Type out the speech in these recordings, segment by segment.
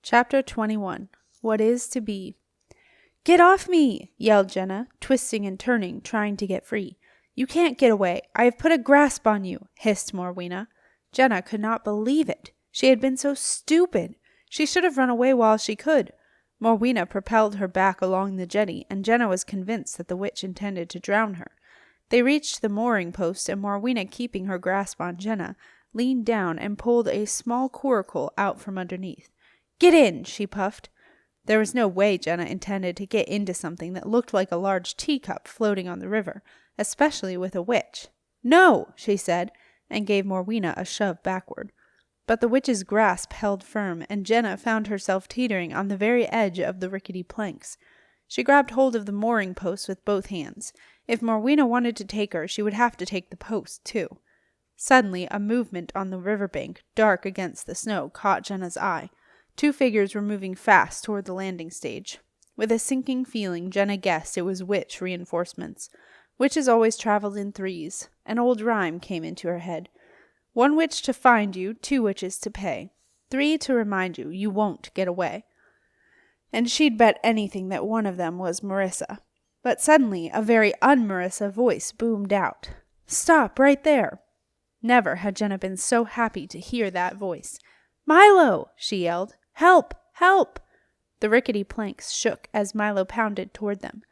Chapter 21. What is to be? "Get off me!" yelled Jenna, twisting and turning, trying to get free. "You can't get away. I have put a grasp on you," hissed Morwina. Jenna could not believe it. She had been so stupid. She should have run away while she could. Morwina propelled her back along the jetty, and Jenna was convinced that the witch intended to drown her. They reached the mooring post, and Morwina, keeping her grasp on Jenna, leaned down and pulled a small coracle out from underneath. "Get in!" she puffed. There was no way Jenna intended to get into something that looked like a large teacup floating on the river, especially with a witch. "No!" she said, and gave Morwina a shove backward. But the witch's grasp held firm, and Jenna found herself teetering on the very edge of the rickety planks. She grabbed hold of the mooring post with both hands. If Morwina wanted to take her, she would have to take the post, too. Suddenly, a movement on the riverbank, dark against the snow, caught Jenna's eye. 2 figures were moving fast toward the landing stage. With a sinking feeling, Jenna guessed it was witch reinforcements. Witches always traveled in threes. An old rhyme came into her head. 1 witch to find you, 2 witches to pay. 3 to remind you, you won't get away. And she'd bet anything that one of them was Marissa. But suddenly, a very un-Marissa voice boomed out. "Stop right there!" Never had Jenna been so happy to hear that voice. "Milo!" she yelled. "Help! Help!" The rickety planks shook as Milo pounded toward them.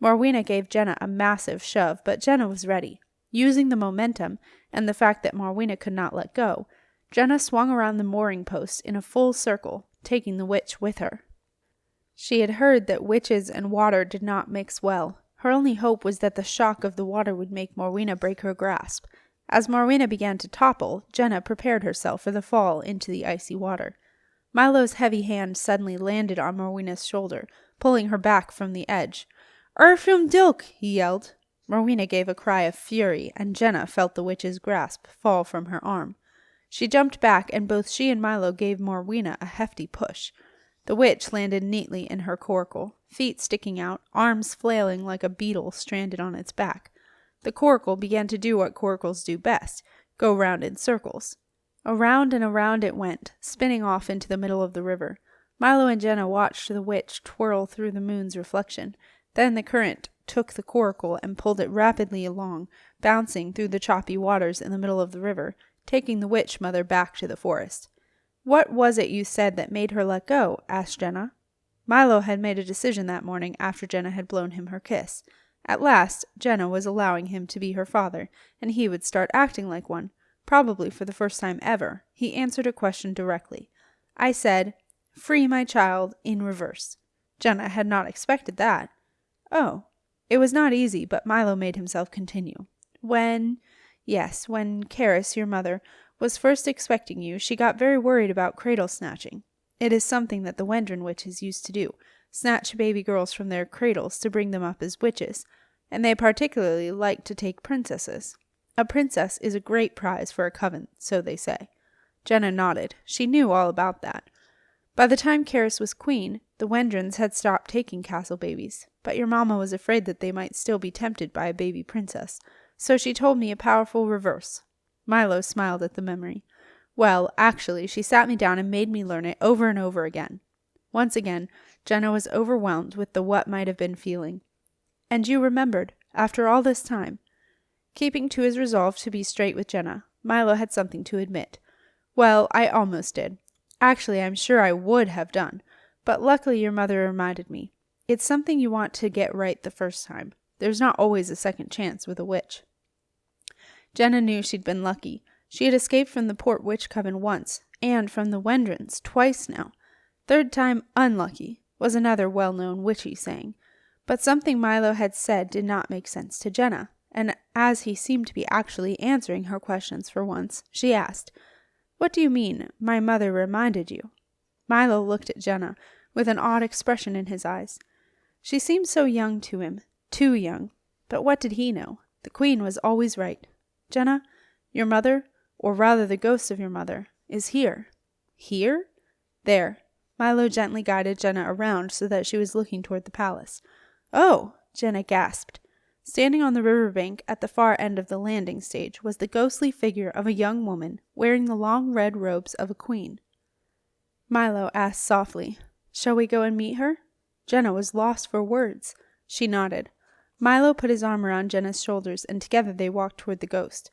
Morwina gave Jenna a massive shove, but Jenna was ready. Using the momentum, and the fact that Morwina could not let go, Jenna swung around the mooring post in a full circle, taking the witch with her. She had heard that witches and water did not mix well. Her only hope was that the shock of the water would make Morwina break her grasp. As Morwina began to topple, Jenna prepared herself for the fall into the icy water. Milo's heavy hand suddenly landed on Morwina's shoulder, pulling her back from the edge. "Erfum Dilk!" he yelled. Morwina gave a cry of fury, and Jenna felt the witch's grasp fall from her arm. She jumped back, and both she and Milo gave Morwina a hefty push. The witch landed neatly in her coracle, feet sticking out, arms flailing like a beetle stranded on its back. The coracle began to do what coracles do best, go round in circles. Around and around it went, spinning off into the middle of the river. Milo and Jenna watched the witch twirl through the moon's reflection. Then the current took the coracle and pulled it rapidly along, bouncing through the choppy waters in the middle of the river, taking the witch mother back to the forest. "What was it you said that made her let go?" asked Jenna. Milo had made a decision that morning after Jenna had blown him her kiss. At last, Jenna was allowing him to be her father, and he would start acting like one. Probably for the first time ever, he answered a question directly. "I said, 'Free my child,' in reverse." Jenna had not expected that. "Oh." It was not easy, but Milo made himself continue. When Karis, your mother, was first expecting you, she got very worried about cradle snatching. It is something that the Wendron witches used to do, snatch baby girls from their cradles to bring them up as witches, and they particularly liked to take princesses. A princess is a great prize for a coven, so they say. Jenna nodded. She knew all about that. By the time Karis was queen, the Wendrons had stopped taking castle babies, but your mama was afraid that they might still be tempted by a baby princess, so she told me a powerful reverse. Milo smiled at the memory. Well, actually, she sat me down and made me learn it over and over again. Once again, Jenna was overwhelmed with the what might have been feeling. "And you remembered, after all this time?" Keeping to his resolve to be straight with Jenna, Milo had something to admit. "Well, I almost did. Actually, I'm sure I would have done, but luckily your mother reminded me. It's something you want to get right the first time. There's not always a second chance with a witch." Jenna knew she'd been lucky. She had escaped from the Port Witch Coven once, and from the Wendrons twice now. "Third time unlucky," was another well-known witchy saying. But something Milo had said did not make sense to Jenna, and as he seemed to be actually answering her questions for once, she asked, "What do you mean, my mother reminded you?" Milo looked at Jenna, with an odd expression in his eyes. She seemed so young to him, too young, but what did he know? The queen was always right. "Jenna, your mother, or rather the ghost of your mother, is here." "Here?" "There." Milo gently guided Jenna around so that she was looking toward the palace. "Oh!" Jenna gasped. Standing on the riverbank at the far end of the landing stage was the ghostly figure of a young woman wearing the long red robes of a queen. Milo asked softly, "Shall we go and meet her?" Jenna was lost for words. She nodded. Milo put his arm around Jenna's shoulders, and together they walked toward the ghost.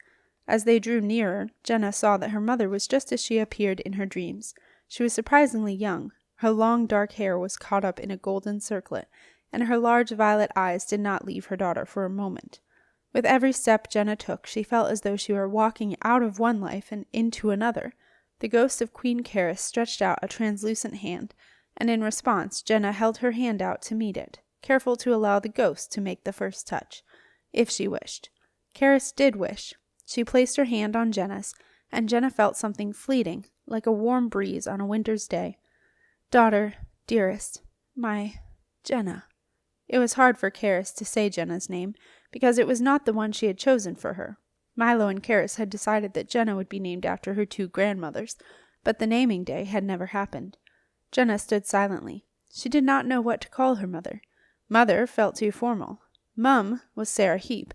As they drew nearer, Jenna saw that her mother was just as she appeared in her dreams. She was surprisingly young. Her long dark hair was caught up in a golden circlet, and her large violet eyes did not leave her daughter for a moment. With every step Jenna took, she felt as though she were walking out of one life and into another. The ghost of Queen Caris stretched out a translucent hand, and in response Jenna held her hand out to meet it, careful to allow the ghost to make the first touch, if she wished. Caris did wish. She placed her hand on Jenna's, and Jenna felt something fleeting, like a warm breeze on a winter's day. "Daughter, dearest, my Jenna." It was hard for Caris to say Jenna's name, because it was not the one she had chosen for her. Milo and Caris had decided that Jenna would be named after her two grandmothers, but the naming day had never happened. Jenna stood silently. She did not know what to call her mother. Mother felt too formal. Mum was Sarah Heap,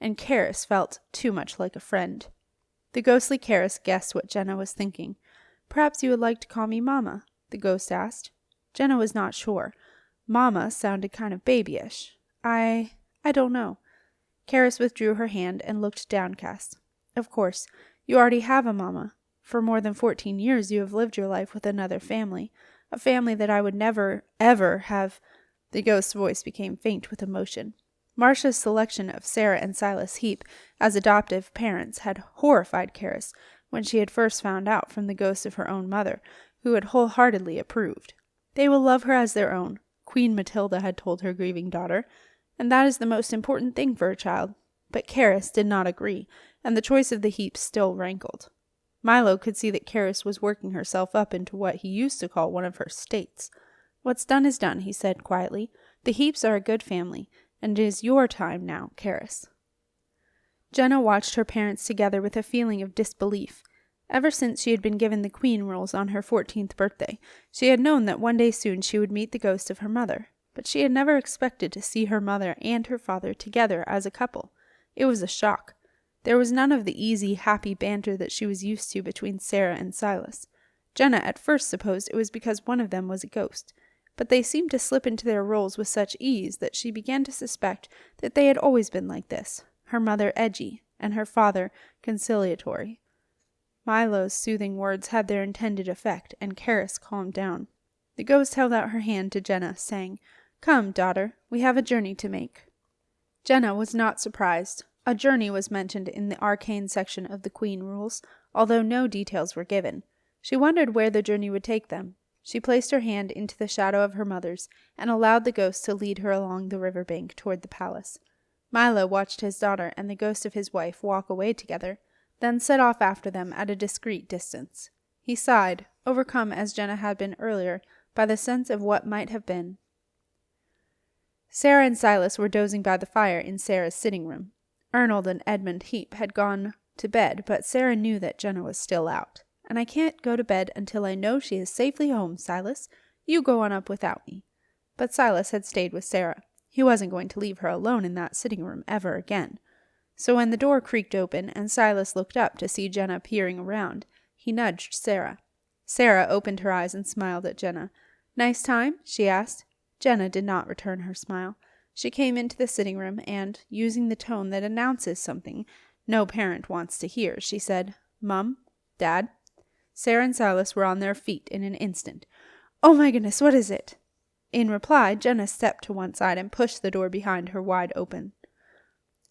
and Caris felt too much like a friend. The ghostly Caris guessed what Jenna was thinking. "Perhaps you would like to call me Mama?" the ghost asked. Jenna was not sure. Mama sounded kind of babyish. I don't know." Caris withdrew her hand and looked downcast. "Of course, you already have a mamma. For more than 14 years you have lived your life with another family, a family that I would never, ever have—" The ghost's voice became faint with emotion. Marcia's selection of Sarah and Silas Heap as adoptive parents had horrified Caris when she had first found out from the ghost of her own mother, who had wholeheartedly approved. "They will love her as their own," Queen Matilda had told her grieving daughter, "and that is the most important thing for a child." But Caris did not agree, and the choice of the Heaps still rankled. Milo could see that Caris was working herself up into what he used to call one of her states. "What's done is done," he said quietly. "The Heaps are a good family, and it is your time now, Caris." Jenna watched her parents together with a feeling of disbelief. Ever since she had been given the queen rules on her 14th birthday, she had known that one day soon she would meet the ghost of her mother, but she had never expected to see her mother and her father together as a couple. It was a shock. There was none of the easy, happy banter that she was used to between Sarah and Silas. Jenna at first supposed it was because one of them was a ghost, but they seemed to slip into their roles with such ease that she began to suspect that they had always been like this, her mother edgy, and her father conciliatory. Milo's soothing words had their intended effect, and Caris calmed down. The ghost held out her hand to Jenna, saying, "Come, daughter, we have a journey to make." Jenna was not surprised. A journey was mentioned in the arcane section of the Queen Rules, although no details were given. She wondered where the journey would take them. She placed her hand into the shadow of her mother's, and allowed the ghost to lead her along the river bank toward the palace. Milo watched his daughter and the ghost of his wife walk away together, then set off after them at a discreet distance. He sighed, overcome as Jenna had been earlier by the sense of what might have been. Sarah and Silas were dozing by the fire in Sarah's sitting room. Arnold and Edmund Heap had gone to bed, but Sarah knew that Jenna was still out. "And I can't go to bed until I know she is safely home, Silas. You go on up without me." But Silas had stayed with Sarah. He wasn't going to leave her alone in that sitting room ever again. So when the door creaked open and Silas looked up to see Jenna peering around, he nudged Sarah. Sarah opened her eyes and smiled at Jenna. "Nice time?" she asked. Jenna did not return her smile. She came into the sitting room and, using the tone that announces something no parent wants to hear, she said, "Mum? Dad?" Sarah and Silas were on their feet in an instant. "Oh my goodness, what is it?" In reply, Jenna stepped to one side and pushed the door behind her wide open.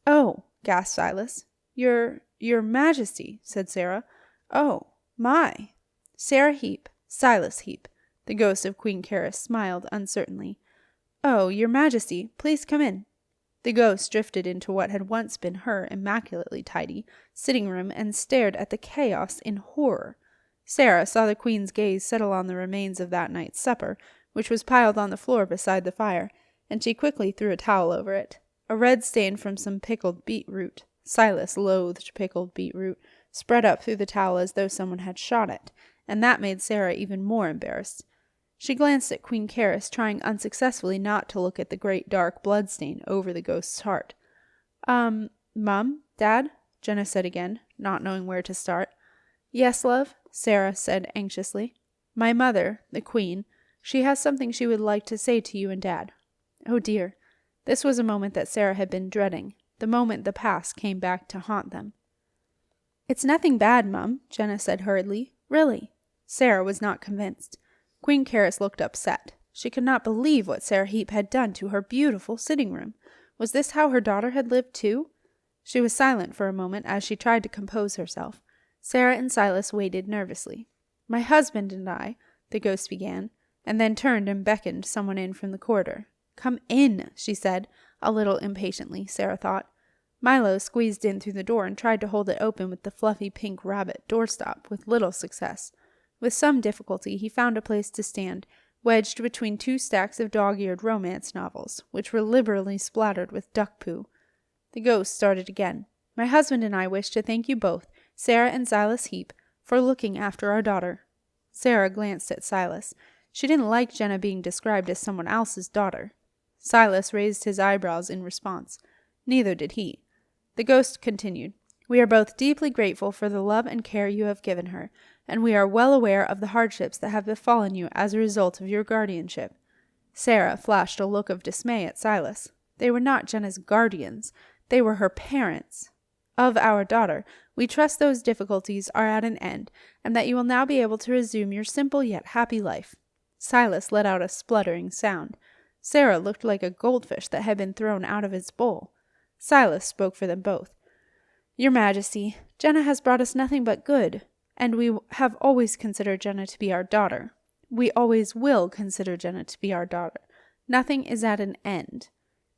"Oh," gasped Silas. Your Majesty," said Sarah. "Oh, my." Sarah Heap, Silas Heap. The ghost of Queen Caris smiled uncertainly. "Oh, Your Majesty, please come in." The ghost drifted into what had once been her immaculately tidy sitting room and stared at the chaos in horror. Sarah saw the queen's gaze settle on the remains of that night's supper, which was piled on the floor beside the fire, and she quickly threw a towel over it. A red stain from some pickled beetroot, Silas loathed pickled beetroot, spread up through the towel as though someone had shot it, and that made Sarah even more embarrassed. She glanced at Queen Caris, trying unsuccessfully not to look at the great dark blood stain over the ghost's heart. Mum? Dad?" Jenna said again, not knowing where to start. "Yes, love?" Sarah said anxiously. My mother, the Queen, she has something she would like to say to you and Dad. Oh dear. This was a moment that Sarah had been dreading, the moment the past came back to haunt them. It's nothing bad, Mum, Jenna said hurriedly. Really. Sarah was not convinced. Queen Carys looked upset. She could not believe what Sarah Heap had done to her beautiful sitting room. Was this how her daughter had lived too? She was silent for a moment as she tried to compose herself. Sarah and Silas waited nervously. My husband and I, the ghost began, and then turned and beckoned someone in from the corridor. Come in, she said, a little impatiently, Sarah thought. Milo squeezed in through the door and tried to hold it open with the fluffy pink rabbit doorstop with little success. With some difficulty he found a place to stand, wedged between two stacks of dog-eared romance novels, which were liberally splattered with duck poo. The ghost started again. My husband and I wish to thank you both, Sarah and Silas Heap, for looking after our daughter. Sarah glanced at Silas. She didn't like Jenna being described as someone else's daughter. Silas raised his eyebrows in response. Neither did he. The ghost continued. We are both deeply grateful for the love and care you have given her, and we are well aware of the hardships that have befallen you as a result of your guardianship. Sarah flashed a look of dismay at Silas. They were not Jenna's guardians. They were her parents. Of our daughter, we trust those difficulties are at an end, and that you will now be able to resume your simple yet happy life. Silas let out a spluttering sound. Sarah looked like a goldfish that had been thrown out of its bowl. Silas spoke for them both. Your Majesty, Jenna has brought us nothing but good, and we have always considered Jenna to be our daughter. We always will consider Jenna to be our daughter. Nothing is at an end.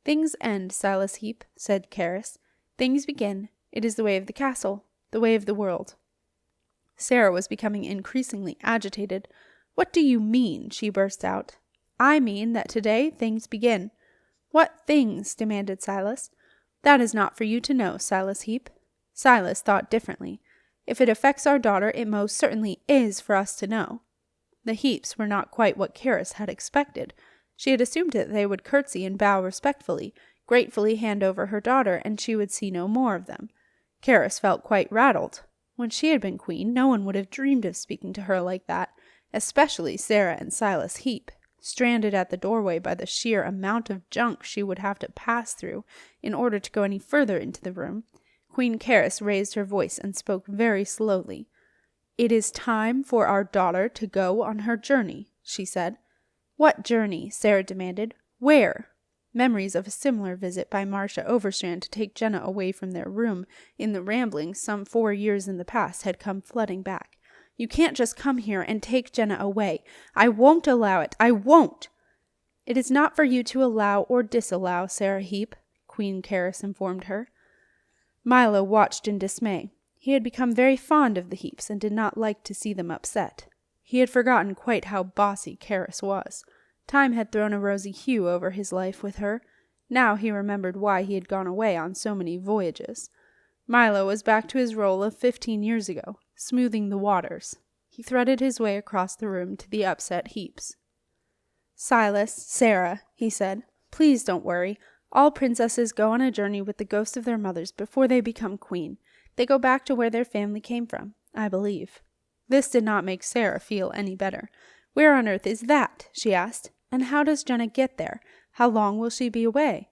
Things end, Silas Heap, said Carys. Things begin. It is the way of the castle, the way of the world. Sarah was becoming increasingly agitated. What do you mean? She burst out. I mean that today things begin. What things? Demanded Silas. That is not for you to know, Silas Heap. Silas thought differently. If it affects our daughter, it most certainly is for us to know. The Heaps were not quite what Carys had expected. She had assumed that they would curtsy and bow respectfully, gratefully hand over her daughter, and she would see no more of them. Carys felt quite rattled. When she had been queen, no one would have dreamed of speaking to her like that, especially Sarah and Silas Heap, stranded at the doorway by the sheer amount of junk she would have to pass through in order to go any further into the room. Queen Carys raised her voice and spoke very slowly. It is time for our daughter to go on her journey, she said. What journey? Sarah demanded. Where? Memories of a similar visit by Marcia Overstrand to take Jenna away from their room in the Ramblings some 4 years in the past had come flooding back. You can't just come here and take Jenna away. I won't allow it. I won't. It is not for you to allow or disallow, Sarah Heap, Queen Carys informed her. Milo watched in dismay. He had become very fond of the Heaps and did not like to see them upset. He had forgotten quite how bossy Carys was. Time had thrown a rosy hue over his life with her. Now he remembered why he had gone away on so many voyages. Milo was back to his role of 15 years ago, smoothing the waters. He threaded his way across the room to the upset Heaps. Silas, Sarah, he said, please don't worry. All princesses go on a journey with the ghost of their mothers before they become queen. They go back to where their family came from, I believe. This did not make Sarah feel any better. Where on earth is that? She asked. And how does Jenna get there? How long will she be away?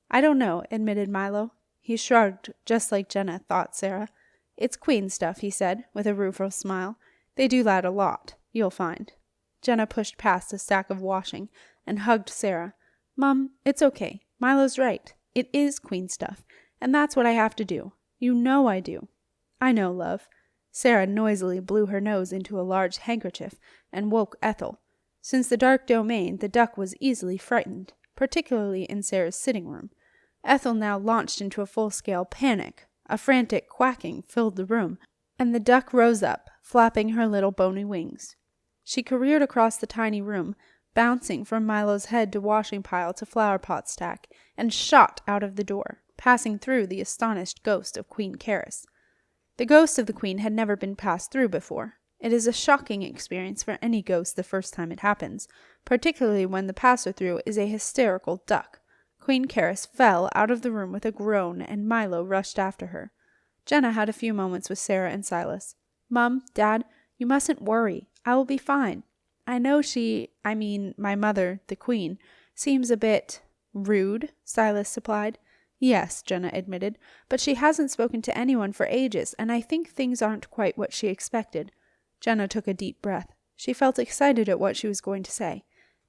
I don't know, admitted Milo. He shrugged, just like Jenna, thought Sarah. It's queen stuff, he said, with a rueful smile. They do that a lot, you'll find. Jenna pushed past a stack of washing and hugged Sarah. Mum, it's okay. Milo's right. It is queen stuff, and that's what I have to do. You know I do. I know, love. Sarah noisily blew her nose into a large handkerchief and woke Ethel. Since the dark domain, the duck was easily frightened, particularly in Sarah's sitting room. Ethel now launched into a full-scale panic. A frantic quacking filled the room, and the duck rose up, flapping her little bony wings. She careered across the tiny room, bouncing from Milo's head to washing pile to flower pot stack, and shot out of the door, passing through the astonished ghost of Queen Carys. The ghost of the queen had never been passed through before. It is a shocking experience for any ghost the first time it happens, particularly when the passer-through is a hysterical duck. Queen Carys fell out of the room with a groan, and Milo rushed after her. Jenna had a few moments with Sarah and Silas. Mum, Dad, you mustn't worry. I will be fine. I know my mother, the queen, seems a bit rude, Silas supplied. Yes, Jenna admitted, but she hasn't spoken to anyone for ages, and I think things aren't quite what she expected. Jenna took a deep breath. She felt excited at what she was going to say.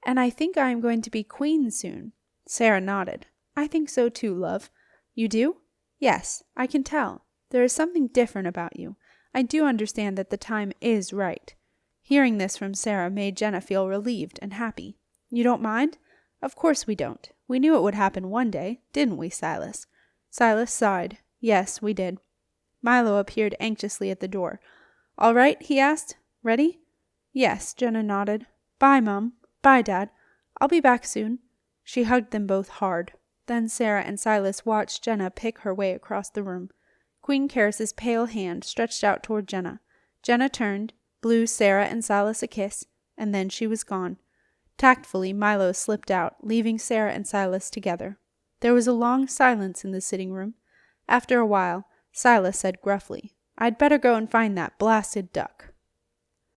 And I think I am going to be queen soon. Sarah nodded. I think so too, love. You do? Yes, I can tell. There is something different about you. I do understand that the time is right. Hearing this from Sarah made Jenna feel relieved and happy. You don't mind? Of course we don't. We knew it would happen one day, didn't we, Silas? Silas sighed. Yes, we did. Milo appeared anxiously at the door. All right, he asked. Ready? Yes, Jenna nodded. Bye, Mum. Bye, Dad. I'll be back soon. She hugged them both hard. Then Sarah and Silas watched Jenna pick her way across the room. Queen Karis's pale hand stretched out toward Jenna. Jenna turned, blew Sarah and Silas a kiss, and then she was gone. Tactfully, Milo slipped out, leaving Sarah and Silas together. There was a long silence in the sitting room. After a while, Silas said gruffly, I'd better go and find that blasted duck.